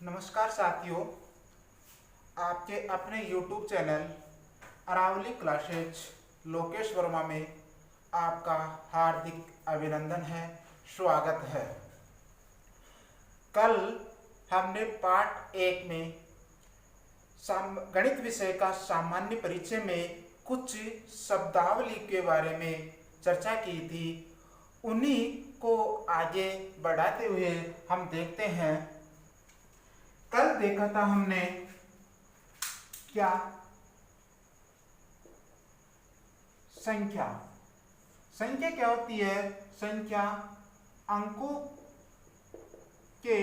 नमस्कार साथियों, आपके अपने YouTube channel Aravali classes Lokesh Verma में आपका हार्दिक अभिनंदन है, स्वागत है। कल हमने पार्ट 1 में गणित विषय का सामान्य परिचय में कुछ शब्दावली के बारे में चर्चा की थी। उन्हीं को आगे बढ़ाते हुए हम देखते हैं। कल देखा था हमने क्या, संख्या। संख्या क्या होती है? संख्या अंकों के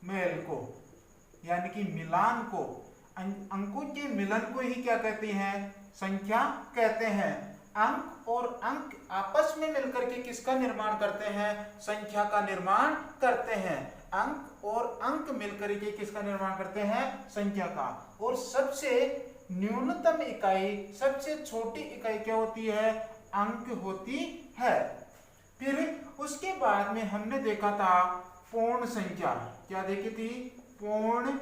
मेल को यानी कि मिलान को, अंकों के मिलन को ही क्या कहते हैं? संख्या कहते हैं। अंक और अंक आपस में मिलकर के किसका निर्माण करते हैं? संख्या का निर्माण करते हैं। अंक और अंक मिलकर के किसका निर्माण करते हैं? संख्या का। और सबसे न्यूनतम इकाई, सबसे छोटी इकाई क्या होती है? अंक होती है। फिर उसके बाद में हमने देखा था पूर्ण संख्या। क्या देखी थी? पूर्ण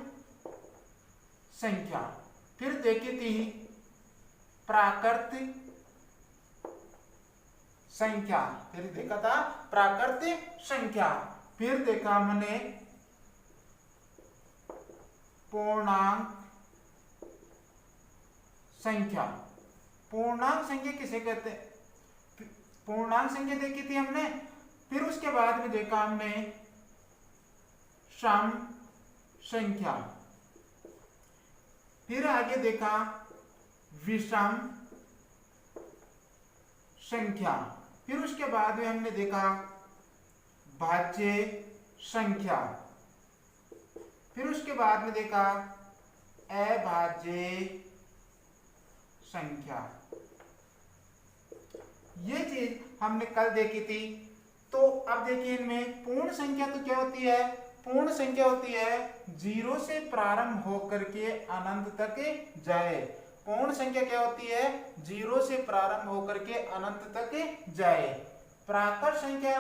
संख्या। फिर देखी थी प्राकृत संख्या। फिर देखा था प्राकृत संख्या। फिर देखा हमने पूर्णांक संख्या। पूर्णांक संख्या किसे कहते हैं? पूर्णांक संख्या देखी थी हमने। फिर उसके बाद में देखा हमने सम संख्या। फिर आगे देखा विषम संख्या। फिर उसके बाद में हमने देखा भाज्य संख्या। फिर उसके बाद में देखा अभाज्य संख्या। ये चीज हमने कल देखी थी। तो अब देखिए इनमें पूर्ण संख्या तो क्या होती है? पूर्ण संख्या होती है 0 से प्रारंभ होकर के अनंत तक जाए। पूर्ण संख्या क्या होती है? 0 से प्रारंभ होकर के अनंत तक जाए। प्राकृत संख्या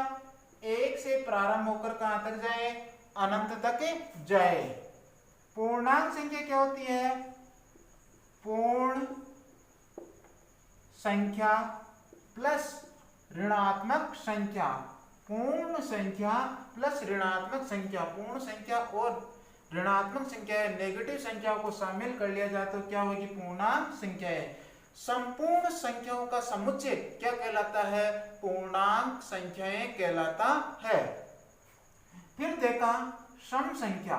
1 से प्रारंभ होकर कहां तक जाए? अनंत तक जाए। पूर्णांक संख्या क्या होती है? पूर्ण संख्या प्लस ऋणात्मक संख्या। पूर्ण संख्या प्लस ऋणात्मक संख्या। पूर्ण संख्या और ऋणात्मक संख्या है, नेगेटिव संख्याओं को शामिल कर लिया जाए तो क्या होगी? पूर्णांक संख्या है। संपूर्ण संख्याओं का समुच्चय क्या कहलाता है? पूर्णांक संख्याएं कहलाता है। फिर देखा सम संख्या।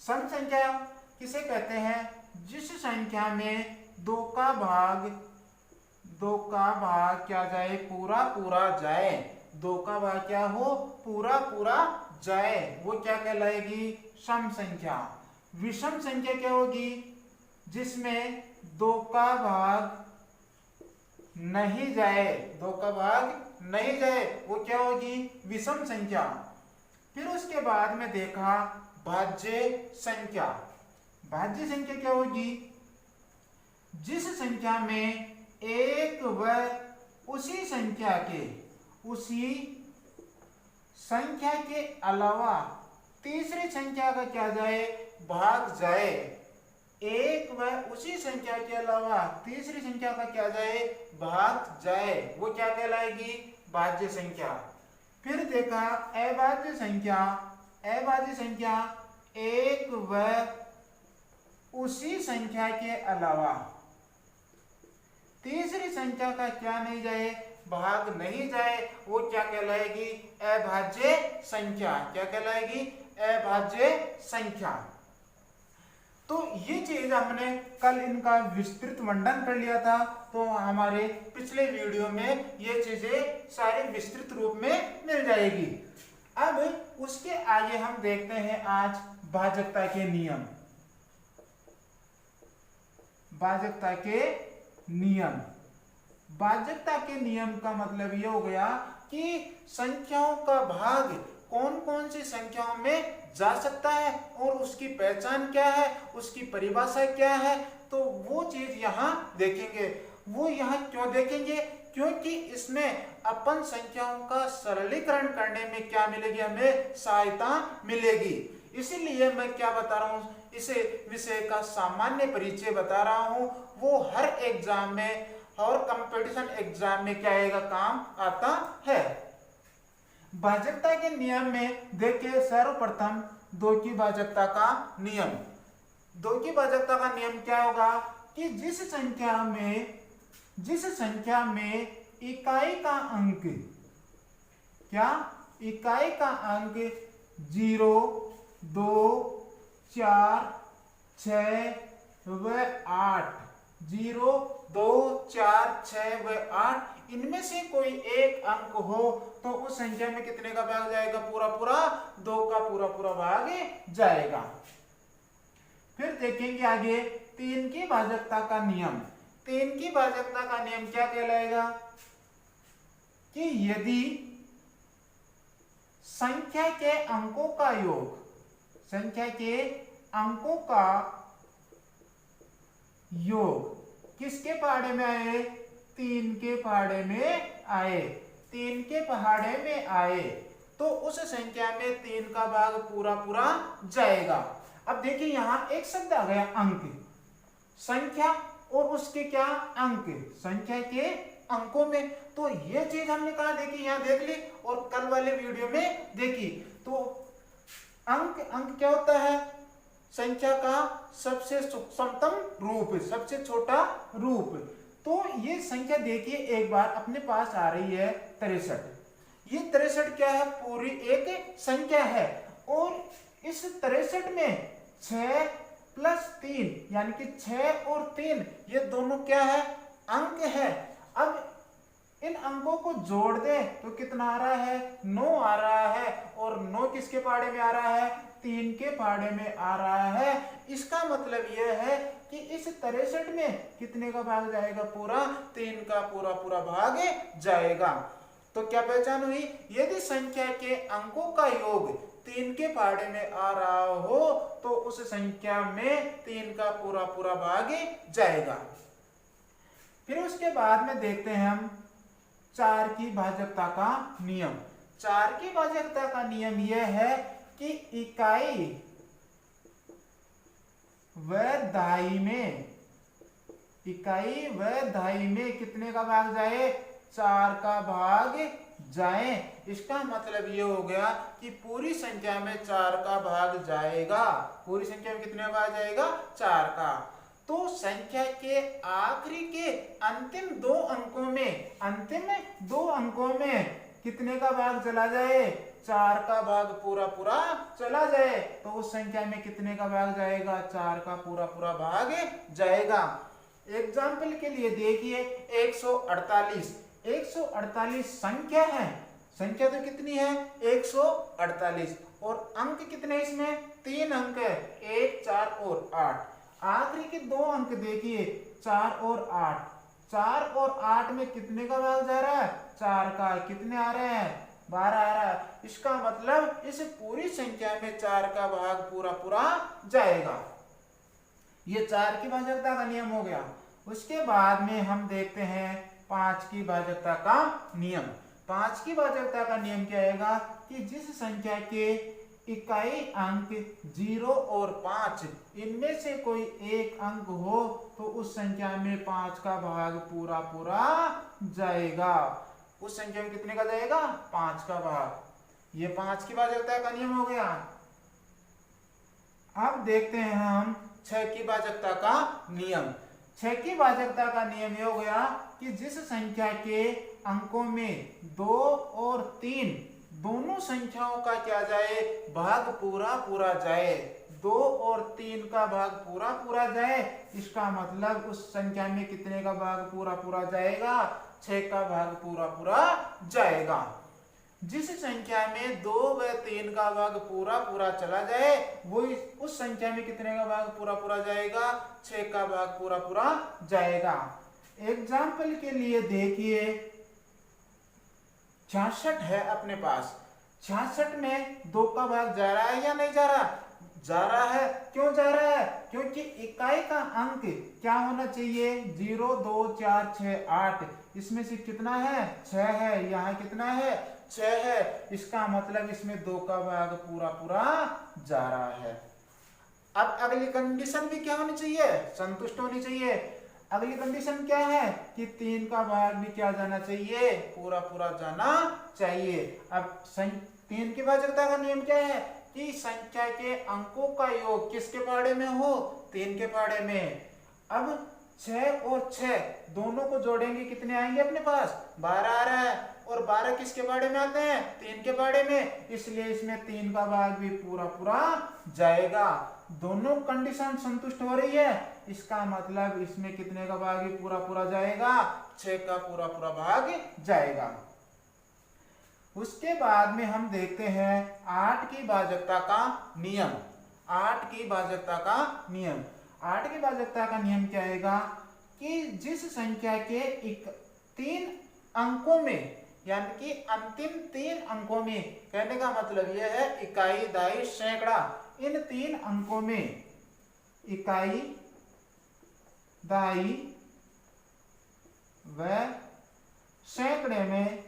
सम संख्या किसे कहते हैं? जिस संख्या में 2 का भाग क्या जाए? पूरा पूरा जाए। 2 का भाग क्या हो? पूरा पूरा जाए, वो क्या कहलाएगी? सम संख्या। विषम संख्या क्या होगी? जिसमें 2 का भाग नहीं जाए। 2 का भाग नहीं जाए, वो क्या होगी? विषम संख्या। फिर उसके बाद में देखा भाज्य संख्या। भाज्य संख्या क्या होगी? जिस संख्या में एक व उसी संख्या के अलावा तीसरी संख्या का क्या जाए? भाग जाए। एक व उसी संख्या के अलावा तीसरी संख्या का क्या जाए? भाग जाए, वो क्या कहलाएगी? भाज्य संख्या। फिर देखा अभाज्य संख्या। अभाज्य संख्या एक व उसी संख्या के अलावा तीसरी संख्या का क्या नहीं जाए? भाग नहीं जाए, वो क्या कहलाएगी? अभाज्य संख्या। क्या कहलाएगी? अभाज्य संख्या। तो ये चीज हमने कल इनका विस्तृत वर्णन कर लिया था। तो हमारे पिछले वीडियो में ये चीजें सारे विस्तृत रूप में मिल जाएगी। अब उसके आगे हम देखते हैं आज भाजकता के नियम। भाजकता के नियम। भाजकता के नियम का मतलब ये हो गया कि संख्याओं का भाग कौन कौन सी संख्याओं में जा सकता है और उसकी पहचान क्या है, उसकी परिभाषा क्या है। तो वो चीज यहाँ देखेंगे। वो यहाँ क्यों देखेंगे? क्योंकि इसमें अपन संख्याओं का सरलीकरण करने में क्या मिलेगी? हमें सहायता मिलेगी। इसीलिए मैं क्या बता रहा हूँ, इसे विषय का सामान्य परिचय बता रहा हूँ। वो हर एग्जाम में और कंपटीशन एग्जाम में क्या आएगा, काम आता है। भाजकता के नियम में देखिए, सर्वप्रथम दो की भाजकता का नियम। दो की भाजकता का नियम क्या होगा कि जिस संख्या में इकाई का अंक, क्या इकाई का अंक 0, 2, 4, 6 व 8, 0, 2, 4, 6 व 8, इनमें से कोई एक अंक हो तो उस संख्या में कितने का भाग जाएगा, पूरा पूरा, 2 का पूरा पूरा भाग जाएगा। फिर देखेंगे आगे 3 की भाजकता का नियम। 3 की भाजकता का नियम क्या कहलाएगा कि यदि संख्या के अंकों का योग, संख्या के अंकों का योग किसके पहाड़े में आए, 3 के पहाड़े में आए, 3 के पहाड़े में आए, तो उस संख्या में 3 का भाग पूरा पूरा जाएगा। अब देखिए यहां एक शब्द आ गया अंक, संख्या और उसके क्या अंक, संख्या के अंकों में। तो ये चीज हमने कहा देखी, यहां देख ली और कल वाले वीडियो में देखी। तो अंक क्या होता है, संख्या का सबसे सूक्ष्मतम रूप, सबसे छोटा रूप। तो ये संख्या देखिए एक बार अपने पास आ रही है 63। ये 63 क्या है, पूरी एक संख्या है और इस 63 में 6 प्लस 3 यानी कि 6 और 3 ये दोनों क्या है, अंक है। अब इन अंकों को जोड़ दें तो कितना आ रहा है, 9 आ रहा है। और 9 किसके पहाड़े में आ रहा है, 3 के पहाड़े में आ रहा है। इसका मतलब यह है कि इस 63 में कितने का भाग जाएगा, पूरा 3 का पूरा पूरा भाग जाएगा। तो क्या पहचान हुई, यदि संख्या के अंकों का योग 3 के पहाड़े में आ रहा हो तो उस संख्या में 3 का पूरा पूरा भाग जाएगा। फिर उसके बाद में देखते हैं हम 4 की भाजकता का नियम। 4 की भाजकता का नियम यह है कि इकाई व दहाई में कितने का भाग जाए, 4 का भाग जाए। इसका मतलब ये हो गया कि पूरी संख्या में 4 का भाग जाएगा। पूरी संख्या में कितने का भाग जाएगा, 4 का। तो संख्या के आखिरी के अंतिम दो अंकों में कितने का भाग चला जाए, 4 का भाग पूरा पूरा चला जाए तो उस संख्या में कितने का भाग जाएगा, 4 का पूरा पूरा भाग जाएगा। एग्जाम्पल के लिए देखिए 148 संख्या है, संख्या तो कितनी है 148 और अंक कितने इसमें 3 अंक है, 1, 4 और 8। आखिरी के दो अंक देखिए 4 और 8, 4 और 8 में कितने का भाग जा रहा है, 4 का। कितने आ रहे हैं, 12 आ रहा है। इसका मतलब इस पूरी संख्या में 4 का भाग पूरा पूरा जाएगा। ये 4 की भाजकता का नियम हो गया। उसके बाद में हम देखते हैं 5 की भाजकता का नियम। 5 की भाजकता का नियम क्या आएगा कि जिस संख्या के इकाई अंक 0 और 5 इनमें से कोई एक अंक हो तो उस संख्या में 5 का भाग पूरा पूरा जाएगा। उस संख्या में कितने का जाएगा, 5 का भाग। ये 5 की भाजकता का नियम हो गया। अब देखते हैं हम 6 की भाजकता का नियम। 6 की भाजकता का नियम ये हो गया कि जिस संख्या के अंकों में 2 और 3 दोनों संख्याओं का क्या जाए, भाग पूरा पूरा जाए। 2 और 3 का भाग पूरा पूरा जाए। इसका मतलब उस संख्या में कितने का भाग पूरा पूरा जाएगा, 6 का भाग पूरा पूरा जाएगा। जिस संख्या में 2 व 3 का भाग पूरा पूरा चला जाए वो उस संख्या में कितने का भाग पूरा पूरा जाएगा, 6 का भाग पूरा पूरा जाएगा। एग्जाम्पल के लिए देखिए 66 है अपने पास। 66 में 2 का भाग जा रहा है या नहीं जा रहा, जा रहा है। क्यों जा रहा है, क्योंकि इकाई का अंक क्या होना चाहिए, 0, 2, 4, 6, 8। इसमें से कितना है, 6 है। यहाँ कितना है, 6 है, इसका मतलब इसमें 2 का भाग पूरा पूरा जा रहा है। अब अगली कंडीशन भी क्या होनी चाहिए, संतुष्ट होनी चाहिए। अगली कंडीशन क्या है कि 3 का भाग भी क्या जाना चाहिए, पूरा पूरा जाना चाहिए। अब 3 की भाजकता का नियम क्या है कि संख्या के अंकों का योग किसके पाड़े में हो, 3 के पाड़े में। अब 6 और 6 दोनों को जोड़ेंगे, कितने आएंगे अपने पास, 12 आ रहा है। और 12 किसके पाड़े में आते हैं, 3 के पाड़े में, इसलिए इसमें 3 का भाग भी पूरा पूरा जाएगा। दोनों कंडीशन संतुष्ट हो रही है, इसका मतलब इसमें कितने का भाग भी पूरा पूरा जाएगा, 6 का पूरा पूरा भाग जाएगा। उसके बाद में हम देखते हैं 8 की भाजकता का नियम। 8 की भाजकता का नियम, 8 की भाजकता का नियम क्या आएगा कि जिस संख्या के 3 अंकों में, यानी कि अंतिम 3 अंकों में, कहने का मतलब यह है इकाई, दहाई, सैकड़ा, इन 3 अंकों में इकाई, दहाई व सैकड़े में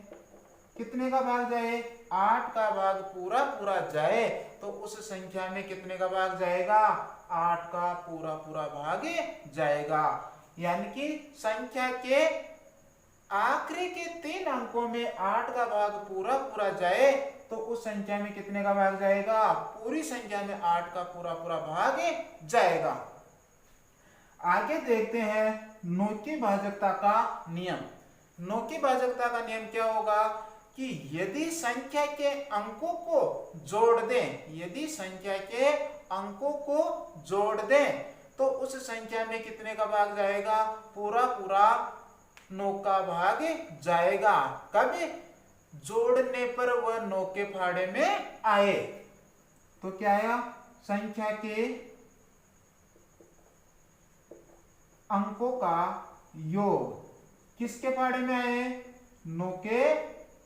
कितने का भाग जाए, 8 का भाग पूरा पूरा जाए, तो उस संख्या में कितने का भाग जाएगा, 8 का पूरा पूरा भाग जाएगा। यानी कि संख्या के आखिरी के 3 अंकों में 8 का भाग पूरा पूरा जाए, तो उस संख्या में कितने का भाग जाएगा, पूरी संख्या में 8 का पूरा पूरा भाग जाएगा। आगे देखते हैं 9 की भाजकता का नियम। 9 की भाजकता का नियम क्या होगा कि यदि संख्या के अंकों को जोड़ दें, यदि संख्या के अंकों को जोड़ दें, तो उस संख्या में कितने का भाग जाएगा, पूरा पूरा 9 का भाग जाएगा। कब, जोड़ने पर वह 9 के फाड़े में आए। तो क्या आया, संख्या के अंकों का योग किसके फाड़े में आए, 9 के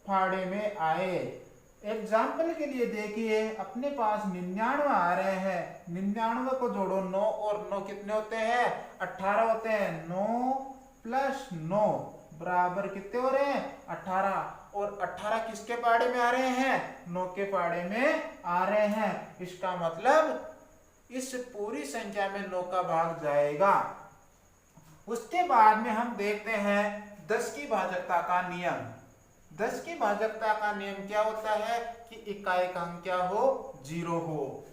फाड़े में आए। एग्जाम्पल के लिए देखिए, अपने पास 99 आ रहे हैं, 99 को जोड़ो, 9 और 9 कितने होते हैं, 18 होते हैं। 9 प्लस 9 बराबर कितने हो रहे हैं, 18। और 18 किसके पाड़े में आ रहे हैं, 9 के पाड़े में आ रहे हैं। इसका मतलब इस पूरी संख्या में 9 का भाग जाएगा। उसके बाद में हम देखते हैं 10 की भाजकता का नियम। 10 की भाजकता का नियम क्या होता है कि इकाई का अंक क्या हो, 0 हो।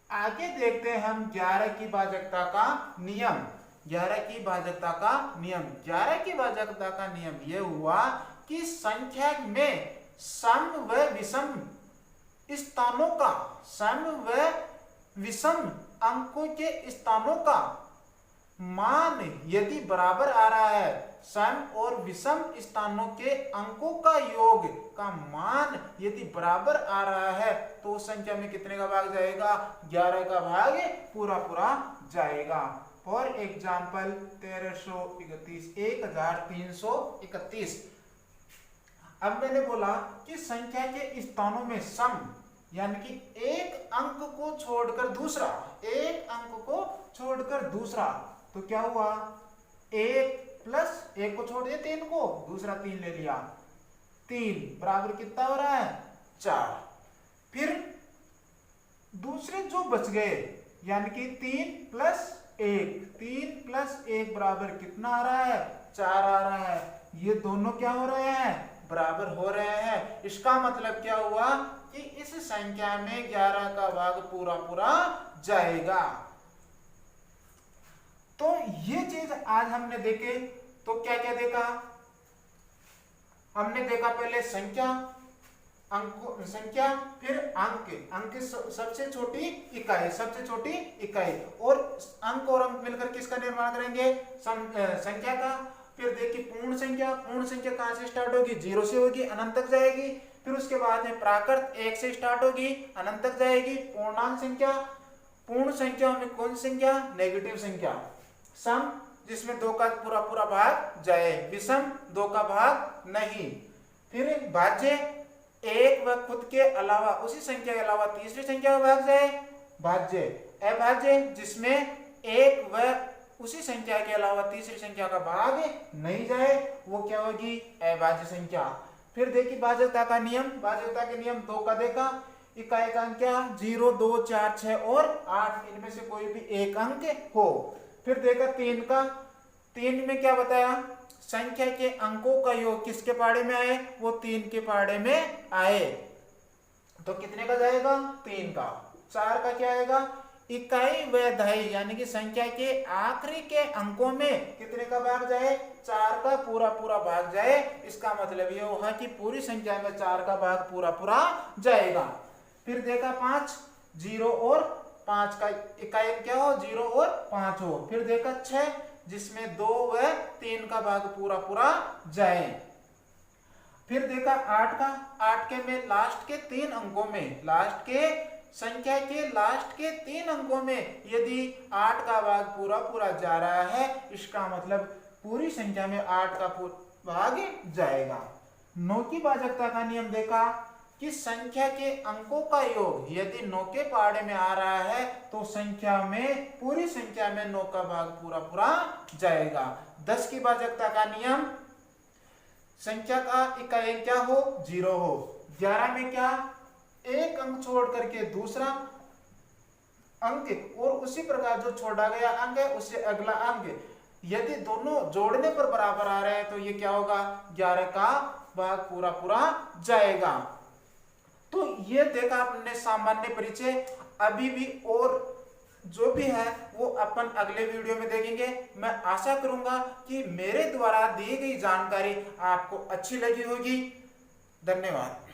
आगे देखते हैं हम 11 की भाजकता का नियम। 11 की भाजकता का नियम, 11 की भाजकता का नियम यह हुआ कि संख्या में सम व विषम स्थानों का, सम व विषम अंकों के स्थानों का मान यदि बराबर आ रहा है, सम और विषम स्थानों के अंकों का योग का मान यदि बराबर आ रहा है, तो उस संख्या में कितने का भाग जाएगा, 11 का भाग पूरा पूरा जाएगा। For example 1331, 1331। अब मैंने बोला कि संख्या के स्थानों में सम, यानी कि एक अंक को छोड़कर दूसरा, एक अंक को छोड़कर दूसरा, तो क्या हुआ, 1 प्लस 1 को छोड़ दिया 3 को, दूसरा 3 ले लिया, 3 बराबर कितना हो रहा है, 4। फिर दूसरे जो बच गए, यानी कि 3 प्लस 1, 3 प्लस 1 बराबर कितना आ रहा है, 4 आ रहा है। ये दोनों क्या हो रहे हैं, बराबर हो रहे हैं। इसका मतलब क्या हुआ कि इस संख्या में 11 का भाग पूरा पूरा जाएगा। तो ये चीज आज हमने देखे। तो क्या क्या देखा, हमने देखा पहले संख्या, अंक, संख्या, फिर अंक, अंक सबसे छोटी इकाई, सबसे छोटी इकाई, और अंक और अंक मिलकर किसका निर्माण करेंगे, संख्या का। फिर देखिए पूर्ण संख्या, पूर्ण संख्या कहां से स्टार्ट होगी, 0 से होगी, अनंत तक जाएगी। फिर उसके बाद में प्राकृत 1 से स्टार्ट होगी, अनंत तक जाएगी। पूर्णांक संख्या, पूर्ण संख्या में कौन संख्या, नेगेटिव संख्या। सम, जिसमें 2 का पूरा पूरा भाग जाए, विषम 2 का भाग नहीं। फिर भाज्य, 1 व खुद के अलावा, उसी संख्या के अलावा तीसरी संख्या का भाग जाए, भाज्य। अभाज्य, जिसमें 1 व उसी संख्या के अलावा तीसरी संख्या का भाग नहीं जाए, वो क्या होगी, अभाज्य संख्या। फिर देखिए भाजकता का नियम, भाजकता के नियम 2 का देखा, इकाई का अंक क्या 0, 2, 4, 6 और 8, इनमें से कोई भी एक अंक हो। फिर देखा 3 का, 3 में क्या बताया, संख्या के अंकों का योग किसके पाड़े में आए, वो 3 के पाड़े में आए, तो कितने का जाएगा 3 का। 4 का क्या आएगा, इकाई व दहाई यानी कि संख्या के आखिरी के अंकों में कितने का भाग जाए, 4 का पूरा पूरा भाग जाए, इसका मतलब ये हुआ कि पूरी संख्या में 4 का भाग पूरा पूरा जाएगा। फिर देखा 5, 0 और 5 का इकाई क्या हो, 0 और 5 हो। फिर देखा 6 जिसमें 2 व 3 का भाग पूरा पूरा जाए। फिर देखा 8 का, 8 के में लास्ट के 3 अंकों में, लास्ट के संख्या के लास्ट के 3 अंकों में यदि 8 का भाग पूरा पूरा जा रहा है, इसका मतलब पूरी संख्या में 8 का भाग जाएगा। 9 की भाजकता का नियम देखा कि संख्या के अंकों का योग यदि 9 के पाड़े में आ रहा है तो संख्या में, पूरी संख्या में 9 का भाग पूरा पूरा जाएगा। 10 की भाजकता का नियम, संख्या का इकाई क्या हो, 0 हो। 11 में क्या, एक अंक छोड़ करके दूसरा अंक और उसी प्रकार जो छोड़ा गया अंक है उससे अगला अंक, यदि दोनों जोड़ने पर बराबर आ रहे हैं तो ये क्या होगा, 11 का भाग पूरा पूरा जाएगा। तो ये देखा आपने सामान्य परिचय। अभी भी और जो भी है वो अपन अगले वीडियो में देखेंगे। मैं आशा करूंगा कि मेरे द्वारा दी गई जानकारी आपको अच्छी लगी होगी। धन्यवाद।